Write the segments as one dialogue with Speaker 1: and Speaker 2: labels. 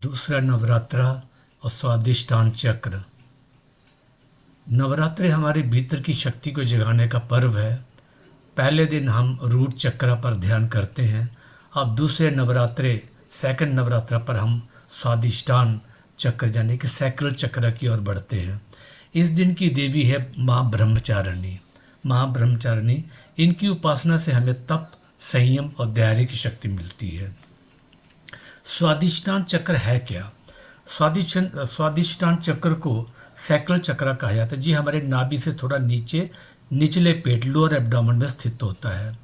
Speaker 1: दूसरा नवरात्रा और स्वादिष्टान चक्र। नवरात्रि हमारे भीतर की शक्ति को जगाने का पर्व है। पहले दिन हम रूट चक्र पर ध्यान करते हैं। अब दूसरे नवरात्रे सेकंड नवरात्रा पर हम स्वादिष्टान चक्र यानी कि सैक्रल चक्र की ओर बढ़ते हैं। इस दिन की देवी है माँ ब्रह्मचारिणी। माँ ब्रह्मचारिणी, इनकी उपासना से हमें तप, संयम और धैर्य की शक्ति मिलती है। स्वादिष्टान चक्र है क्या? स्वादिष्टान चक्र को सैक्रल चक्र कहा जाता है। जी हमारे नाभि से थोड़ा नीचे निचले पेट लोअर एब्डोमेन में स्थित होता है।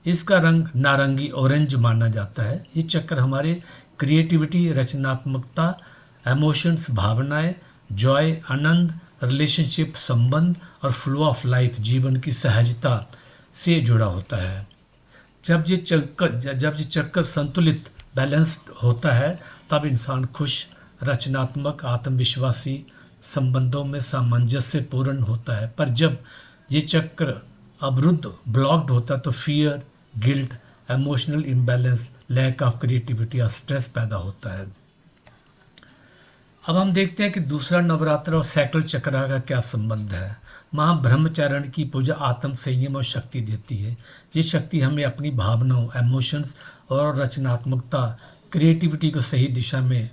Speaker 1: इसका रंग नारंगी ऑरेंज माना जाता है। ये चक्र हमारे क्रिएटिविटी, रचनात्मकता, इमोशंस, भावनाएं, जॉय, आनंद, रिलेशनशिप, संबंध और फ्लो ऑफ लाइफ, जीवन की सहजता से जुड़ा होता है। जब ये चक्कर संतुलित, बैलेंस्ड होता है तब इंसान खुश, रचनात्मक, आत्मविश्वासी, संबंधों में सामंजस्य पूर्ण होता है। पर जब ये चक्र अवरुद्ध, ब्लॉक्ड होता है तो fear, guilt, emotional imbalance, lack of creativity और स्ट्रेस पैदा होता है। अब हम देखते हैं कि दूसरा नवरात्र और सैक्रल चक्र का क्या संबंध है। माँ ब्रह्मचारिणी की पूजा आत्म संयम और शक्ति देती है। ये शक्ति हमें अपनी भावनाओं, इमोशंस और रचनात्मकता, क्रिएटिविटी को सही दिशा में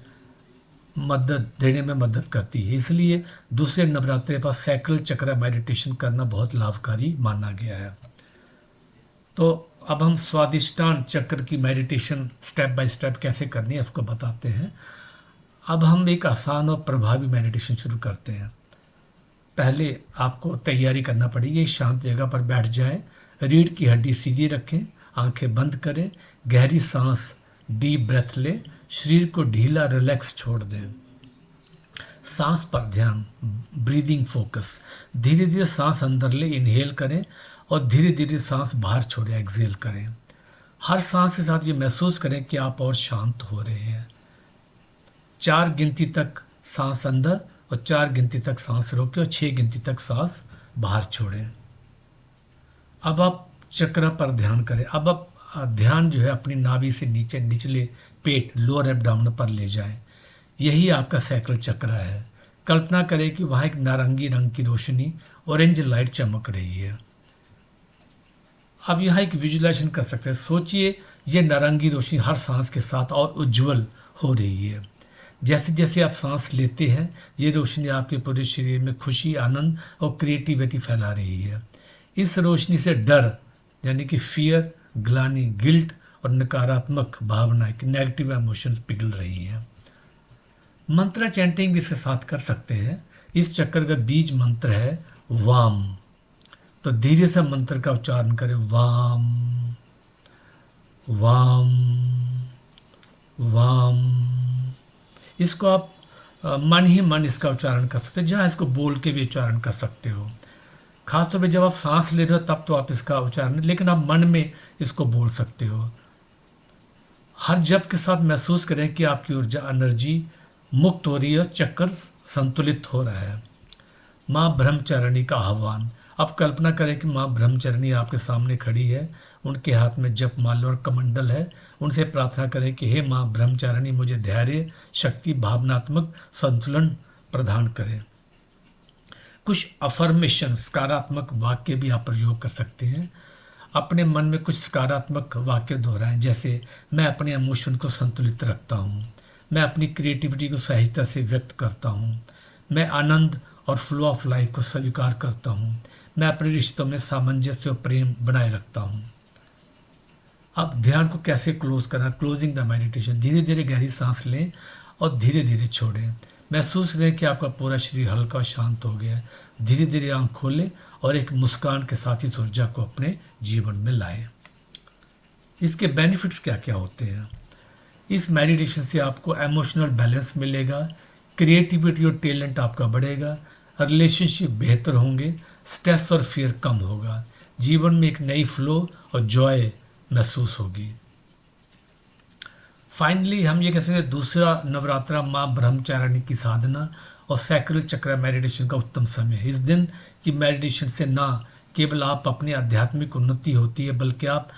Speaker 1: मदद देने में मदद करती है। इसलिए दूसरे नवरात्रे पर सैक्रल चक्र मेडिटेशन करना बहुत लाभकारी माना गया है। तो अब हम स्वादिष्टान चक्र की मेडिटेशन स्टेप बाय स्टेप कैसे करनी है आपको बताते हैं। अब हम एक आसान और प्रभावी मेडिटेशन शुरू करते हैं। पहले आपको तैयारी करना पड़ेगी। एक शांत जगह पर बैठ जाएं, रीढ़ की हड्डी सीधी रखें, आंखें बंद करें, गहरी सांस, डीप ब्रेथ लें, शरीर को ढीला रिलैक्स छोड़ दें। सांस पर ध्यान, ब्रीदिंग फोकस। धीरे धीरे सांस अंदर ले, इनहेल करें और धीरे धीरे सांस बाहर छोड़ें, एक्सहेल करें। हर सांस के साथ ये महसूस करें कि आप और शांत हो रहे हैं। 4 गिनती तक सांस अंदर और 4 गिनती तक सांस रोकें और 6 गिनती तक सांस बाहर छोड़ें। अब आप चक्र पर ध्यान करें। अब आप ध्यान जो है अपनी नाभि से नीचे निचले पेट लोअर एब्डोमेन पर ले जाएं। यही आपका सैक्रल चक्र है। कल्पना करें कि वहाँ एक नारंगी रंग की रोशनी, ऑरेंज लाइट चमक रही है। अब यहाँ एक विजुअलाइजेशन कर सकते हैं। सोचिए ये नारंगी रोशनी हर सांस के साथ और उज्जवल हो रही है। जैसे जैसे आप सांस लेते हैं ये रोशनी आपके पूरे शरीर में खुशी, आनंद और क्रिएटिविटी फैला रही है। इस रोशनी से डर यानी कि फियर, ग्लानि, गिल्ट और नकारात्मक भावनाएं, नेगेटिव इमोशंस पिघल रही हैं। मंत्र चैंटिंग इसके साथ कर सकते हैं। इस चक्र का बीज मंत्र है वाम। तो धीरे से मंत्र का उच्चारण करें, वाम वाम वाम। इसको आप मन ही मन इसका उच्चारण कर सकते हैं, जहाँ इसको बोल के भी उच्चारण कर सकते हो। खासतौर पे जब आप सांस ले रहे हो तब तो आप इसका उच्चारण, लेकिन आप मन में इसको बोल सकते हो। हर जप के साथ महसूस करें कि आपकी ऊर्जा, एनर्जी मुक्त हो रही है, चक्र संतुलित हो रहा है। माँ ब्रह्मचारिणी का आह्वान। अब कल्पना करें कि माँ ब्रह्मचारिणी आपके सामने खड़ी है, उनके हाथ में जप माला और कमंडल है। उनसे प्रार्थना करें कि हे माँ ब्रह्मचारिणी, मुझे धैर्य, शक्ति, भावनात्मक संतुलन प्रदान करें। कुछ अफर्मेशन, सकारात्मक वाक्य भी आप प्रयोग कर सकते हैं। अपने मन में कुछ सकारात्मक वाक्य दोहराएं, जैसे मैं अपने इमोशन को संतुलित रखता हूँ, मैं अपनी क्रिएटिविटी को सहजता से व्यक्त करता हूँ, मैं आनंद और फ्लो ऑफ लाइफ को स्वीकार करता हूँ, मैं अपने रिश्तों में सामंजस्य और प्रेम बनाए रखता हूँ। अब ध्यान को कैसे क्लोज करना, क्लोजिंग द मेडिटेशन। धीरे धीरे गहरी सांस लें और धीरे धीरे छोड़ें। महसूस करें कि आपका पूरा शरीर हल्का शांत हो गया है। धीरे धीरे आंख खोलें और एक मुस्कान के साथ इस ऊर्जा को अपने जीवन में लाएं। इसके बेनिफिट्स क्या क्या होते हैं? इस मेडिटेशन से आपको इमोशनल बैलेंस मिलेगा, क्रिएटिविटी और टैलेंट आपका बढ़ेगा, रिलेशनशिप बेहतर होंगे, स्ट्रेस और फियर कम होगा, जीवन में एक नई फ्लो और जॉय महसूस होगी। फाइनली हम ये कह सकते हैं दूसरा नवरात्रा माँ ब्रह्मचारिणी की साधना और सैक्रल चक्र मेडिटेशन का उत्तम समय है। इस दिन की मेडिटेशन से ना केवल आप अपनी आध्यात्मिक उन्नति होती है, बल्कि आप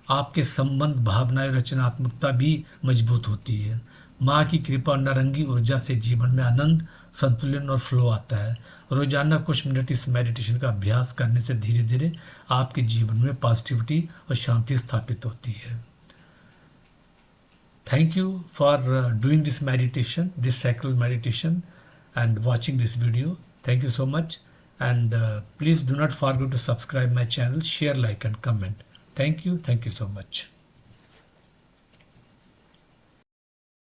Speaker 1: आपके संबंध, भावनाएं, रचनात्मकता भी मजबूत होती है। माँ की कृपा और नारंगी ऊर्जा से जीवन में आनंद, संतुलन और फ्लो आता है। रोजाना कुछ मिनट इस मेडिटेशन का अभ्यास करने से धीरे धीरे आपके जीवन में पॉजिटिविटी और शांति स्थापित होती है। Thank you for doing this meditation, this sacral meditation, and watching this video. Thank you so much. And please do not forget to subscribe my channel, share, like, and comment. Thank you so much.